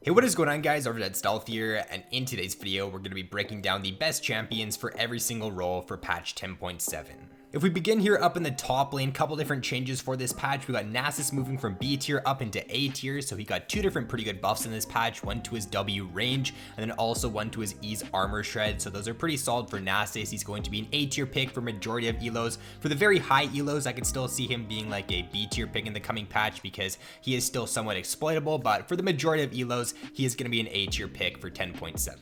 Hey, what is going on, guys? RvzStealth here, and in today's video we're going to be breaking down the best champions for every single role for patch 10.7. If we begin here up in the top lane, couple different changes for this patch. We got Nasus moving from B tier up into A tier, so he got two different pretty good buffs in this patch, one to his W range and then also one to his E's armor shred. So those are pretty solid for Nasus. He's going to be an A tier pick for majority of elos. For the very high elos, I could still see him being like a B tier pick in the coming patch because he is still somewhat exploitable, but for the majority of elos, he is going to be an A tier pick for 10.7.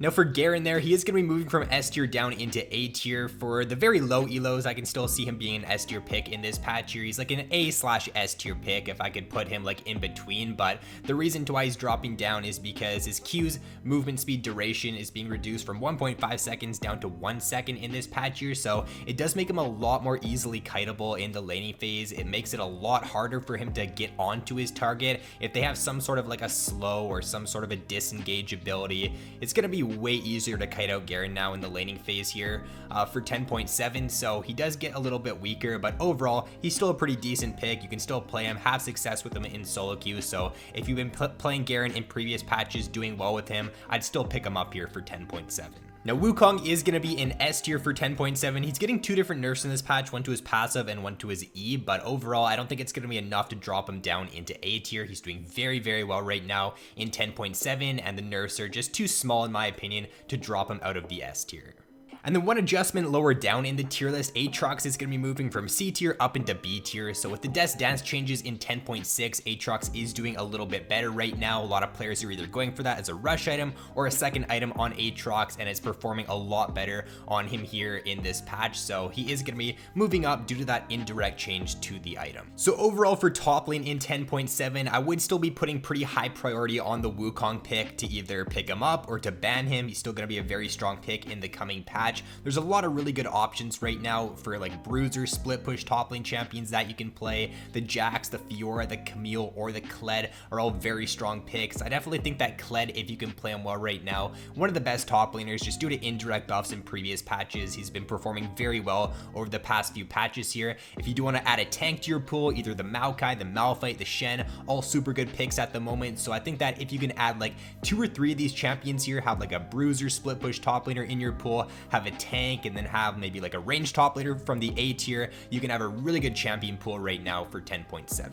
Now for Garen there, he is going to be moving from S tier down into A tier. For the very low elos, I can still see him being an S tier pick in this patch here. He's like an A/S tier pick if I could put him like in between, but the reason why he's dropping down is because his Q's movement speed duration is being reduced from 1.5 seconds down to 1 second in this patch here, so it does make him a lot more easily kiteable in the laning phase. It makes it a lot harder for him to get onto his target. If they have some sort of like a slow or some sort of a disengage ability, it's going to be way easier to kite out Garen now in the laning phase here for 10.7, so he does get a little bit weaker, but overall he's still a pretty decent pick. You can still play him, have success with him in solo queue, so if you've been playing Garen in previous patches, doing well with him, I'd still pick him up here for 10.7. Now Wukong is going to be in S tier for 10.7. He's getting two different nerfs in this patch, one to his passive and one to his E, but overall I don't think it's going to be enough to drop him down into A tier. He's doing very well right now in 10.7, and the nerfs are just too small in my opinion to drop him out of the S tier. And then one adjustment lower down in the tier list, Aatrox is going to be moving from C tier up into B tier. So with the Death's Dance changes in 10.6, Aatrox is doing a little bit better right now. A lot of players are either going for that as a rush item or a second item on Aatrox, and it's performing a lot better on him here in this patch. So he is going to be moving up due to that indirect change to the item. So overall for top lane in 10.7, I would still be putting pretty high priority on the Wukong pick to either pick him up or to ban him. He's still going to be a very strong pick in the coming patch. There's a lot of really good options right now for like bruiser, split push top lane champions that you can play. The Jax, the Fiora, the Camille, or the Kled are all very strong picks. I definitely think that Kled, if you can play him well right now, one of the best top laners just due to indirect buffs in previous patches. He's been performing very well over the past few patches here. If you do want to add a tank to your pool, either the Maokai, the Malphite, the Shen, all super good picks at the moment. So I think that if you can add like 2 or 3 of these champions here, have like a bruiser, split push top laner in your pool, have a tank, and then have maybe like a ranged top laner from the A tier, you can have a really good champion pool right now for 10.7.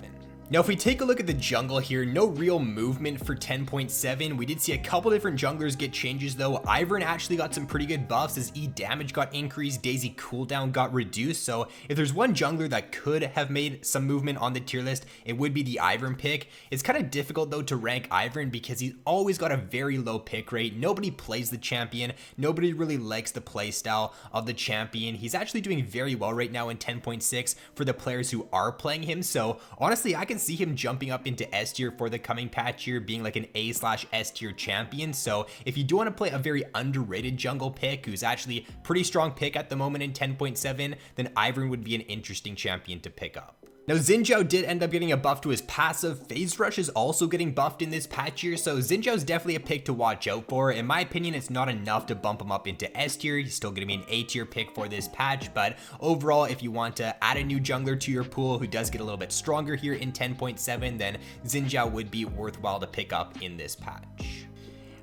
Now if we take a look at the jungle here, no real movement for 10.7. We did see a couple different junglers get changes though. Ivern actually got some pretty good buffs. His E damage got increased, Daisy cooldown got reduced. So if there's one jungler that could have made some movement on the tier list, it would be the Ivern pick. It's kind of difficult though to rank Ivern because he's always got a very low pick rate. Nobody plays the champion. Nobody really likes the play style of the champion. He's actually doing very well right now in 10.6 for the players who are playing him. So honestly, I can see him jumping up into S tier for the coming patch here, being like an A/S tier champion. So if you do want to play a very underrated jungle pick who's actually pretty strong pick at the moment in 10.7, then Ivern would be an interesting champion to pick up. Now Xin Zhao did end up getting a buff to his passive. Phase Rush is also getting buffed in this patch here, so Xin Zhao's definitely a pick to watch out for. In my opinion, it's not enough to bump him up into S tier. He's still going to be an A tier pick for this patch, but overall, if you want to add a new jungler to your pool who does get a little bit stronger here in 10.7, then Xin Zhao would be worthwhile to pick up in this patch.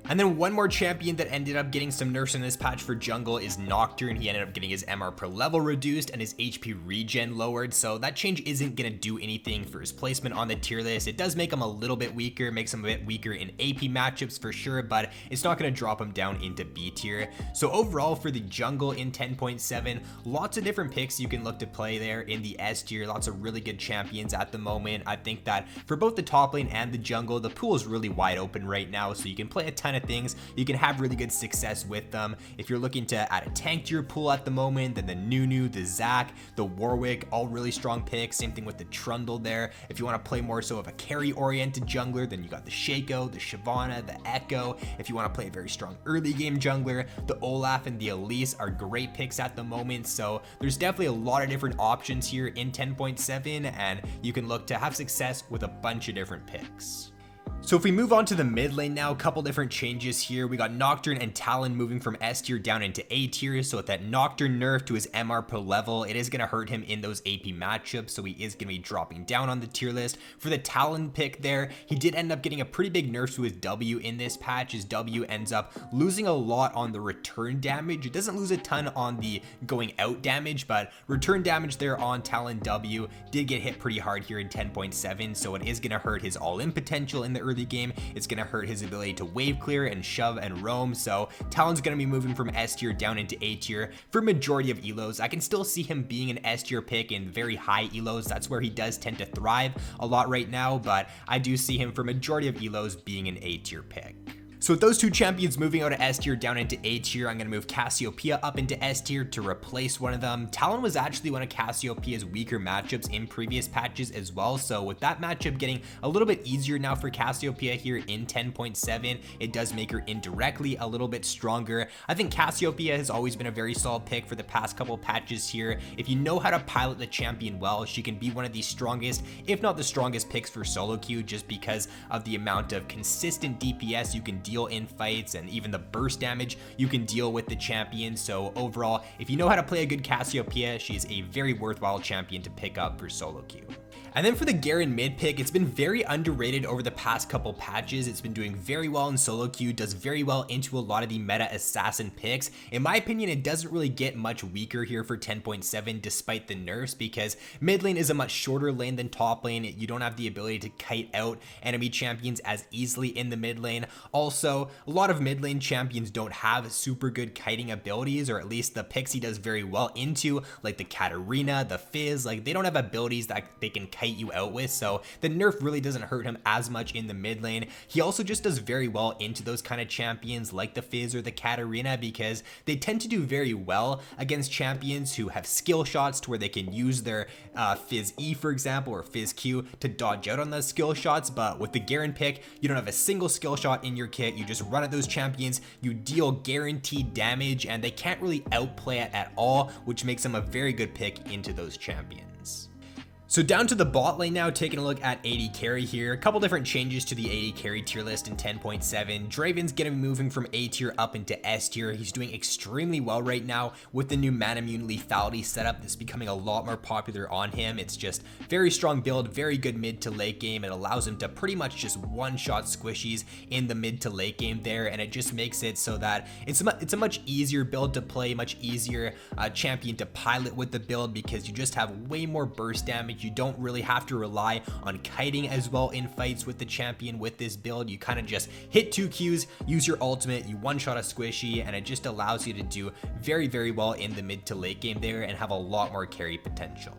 And then one more champion that ended up getting some nerfs in this patch for jungle is Nocturne. He ended up getting his MR per level reduced and his HP regen lowered, so that change isn't going to do anything for his placement on the tier list. It does make him a little bit weaker, makes him a bit weaker in AP matchups for sure, but it's not going to drop him down into B tier. So overall for the jungle in 10.7, lots of different picks you can look to play there in the S tier. Lots of really good champions at the moment. I think that for both the top lane and the jungle, the pool is really wide open right now, so you can play a ton of things. You can have really good success with them. If you're looking to add a tank to your pool at the moment, then the Nunu, the Zac, the Warwick, all really strong picks. Same thing with the Trundle there. If you want to play more so of a carry oriented jungler, then you got the Shaco, the Shyvana, the Echo. If you want to play a very strong early game jungler, the Olaf and the Elise are great picks at the moment. So there's definitely a lot of different options here in 10.7, and you can look to have success with a bunch of different picks. So if we move on to the mid lane now, a couple different changes here. We got Nocturne and Talon moving from S tier down into A tier. So with that Nocturne nerf to his MR Pro level, it is going to hurt him in those AP matchups. So he is going to be dropping down on the tier list. For the Talon pick there, he did end up getting a pretty big nerf to his W in this patch. His W ends up losing a lot on the return damage. It doesn't lose a ton on the going out damage, but return damage there on Talon W did get hit pretty hard here in 10.7. So it is going to hurt his all-in potential in the early game. It's going to hurt his ability to wave clear and shove and roam. So Talon's going to be moving from S tier down into A tier for majority of elos. I can still see him being an S tier pick in very high elos. That's where he does tend to thrive a lot right now, but I do see him for majority of elos being an A tier pick. So with those two champions moving out of S tier down into A tier, I'm going to move Cassiopeia up into S tier to replace one of them. Talon was actually one of Cassiopeia's weaker matchups in previous patches as well. So with that matchup getting a little bit easier now for Cassiopeia here in 10.7, it does make her indirectly a little bit stronger. I think Cassiopeia has always been a very solid pick for the past couple patches here. If you know how to pilot the champion well, she can be one of the strongest, if not the strongest picks for solo queue, just because of the amount of consistent DPS you can deal in fights and even the burst damage you can deal with the champion. So overall, if you know how to play a good Cassiopeia, she's a very worthwhile champion to pick up for solo queue. And then for the Garen mid pick, it's been very underrated over the past couple patches. It's been doing very well in solo queue, does very well into a lot of the meta assassin picks. In my opinion, it doesn't really get much weaker here for 10.7 despite the nerfs, because mid lane is a much shorter lane than top lane. You don't have the ability to kite out enemy champions as easily in the mid lane. Also, a lot of mid lane champions don't have super good kiting abilities, or at least the picks he does very well into, like the Katarina, the Fizz, like they don't have abilities that they can kite you out with, so the nerf really doesn't hurt him as much in the mid lane. He also just does very well into those kind of champions like the Fizz or the Katarina, because they tend to do very well against champions who have skill shots to where they can use their Fizz E, for example, or Fizz Q to dodge out on those skill shots. But with the Garen pick, you don't have a single skill shot in your kit. You just run at those champions, you deal guaranteed damage, and they can't really outplay it at all, which makes them a very good pick into those champions. So down to the bot lane now, taking a look at AD carry here. A couple different changes to the AD carry tier list in 10.7. Draven's gonna be moving from A tier up into S tier. He's doing extremely well right now with the new Manamune lethality setup that's becoming a lot more popular on him. It's just very strong build, very good mid to late game. It allows him to pretty much just one-shot squishies in the mid to late game there, and it just makes it so that it's a much easier build to play, much easier champion to pilot with the build, because you just have way more burst damage. You don't really have to rely on kiting as well in fights with the champion with this build. You kind of just hit 2 Qs, use your ultimate, you one-shot a squishy, and it just allows you to do very, very well in the mid to late game there and have a lot more carry potential.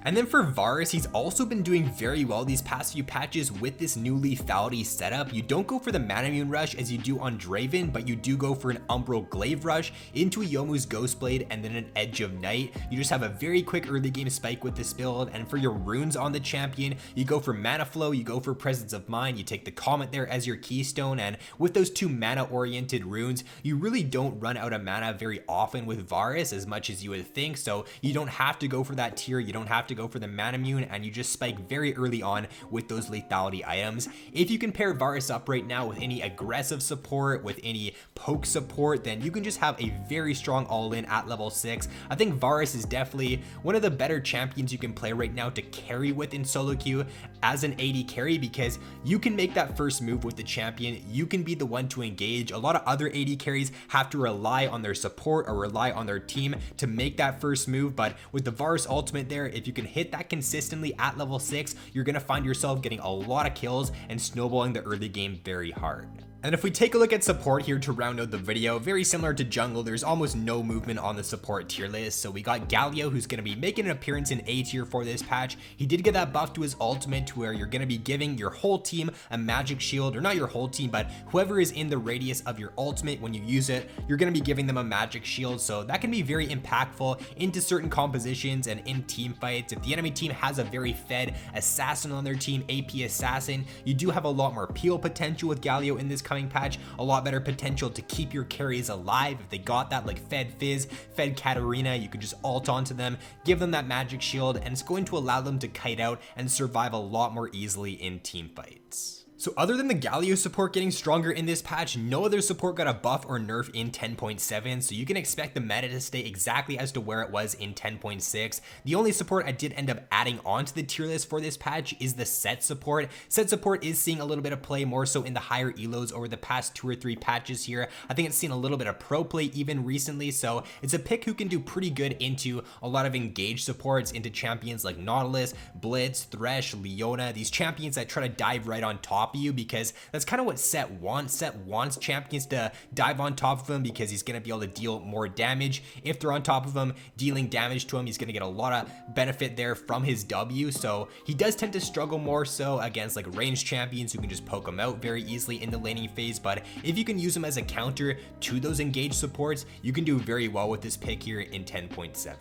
And then for Varus, he's also been doing very well these past few patches with this new lethality setup. You don't go for the Manamune rush as you do on Draven, but you do go for an Umbral Glaive rush into a Yomu's Ghostblade and then an Edge of Night. You just have a very quick early game spike with this build, and for your runes on the champion, you go for Mana Flow, you go for Presence of Mind, you take the Comet there as your keystone, and with those two mana-oriented runes, you really don't run out of mana very often with Varus as much as you would think, so you don't have to go for that tier, you don't have to go for the Manamune, and you just spike very early on with those lethality items. If you can pair Varus up right now with any aggressive support, with any poke support, then you can just have a very strong all-in at level 6. I think Varus is definitely one of the better champions you can play right now to carry with in solo queue as an AD carry, because you can make that first move with the champion, you can be the one to engage. A lot of other AD carries have to rely on their support or rely on their team to make that first move, but with the Varus ultimate there, if you can hit that consistently at level 6, you're gonna find yourself getting a lot of kills and snowballing the early game very hard. And if we take a look at support here to round out the video, very similar to jungle, there's almost no movement on the support tier list. So we got Galio, who's going to be making an appearance in A tier for this patch. He did get that buff to his ultimate to where you're going to be giving your whole team a magic shield, or not your whole team, but whoever is in the radius of your ultimate when you use it, you're going to be giving them a magic shield. So that can be very impactful into certain compositions and in team fights. If the enemy team has a very fed assassin on their team, AP assassin, you do have a lot more peel potential with Galio in this patch, a lot better potential to keep your carries alive. If they got that like Fed Fizz, Fed Katarina, you can just ult onto them, give them that magic shield, and it's going to allow them to kite out and survive a lot more easily in team fights. So other than the Galio support getting stronger in this patch, no other support got a buff or nerf in 10.7, so you can expect the meta to stay exactly as to where it was in 10.6. The only support I did end up adding onto the tier list for this patch is the set support. Set support is seeing a little bit of play more so in the higher elos over the past 2 or 3 patches here. I think it's seen a little bit of pro play even recently, so it's a pick who can do pretty good into a lot of engaged supports into champions like Nautilus, Blitz, Thresh, Leona, these champions that try to dive right on top of you, because that's kind of what Set wants. Set wants champions to dive on top of him because he's going to be able to deal more damage. If they're on top of him, dealing damage to him, he's going to get a lot of benefit there from his W. So he does tend to struggle more so against like ranged champions who can just poke him out very easily in the laning phase. But if you can use him as a counter to those engaged supports, you can do very well with this pick here in 10.7.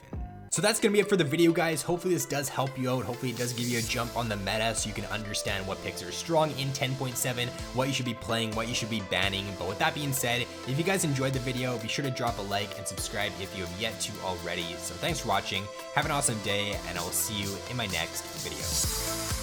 So that's going to be it for the video, guys. Hopefully this does help you out. Hopefully it does give you a jump on the meta so you can understand what picks are strong in 10.7, what you should be playing, what you should be banning. But with that being said, if you guys enjoyed the video, be sure to drop a like and subscribe if you have yet to already. So thanks for watching. Have an awesome day, and I will see you in my next video.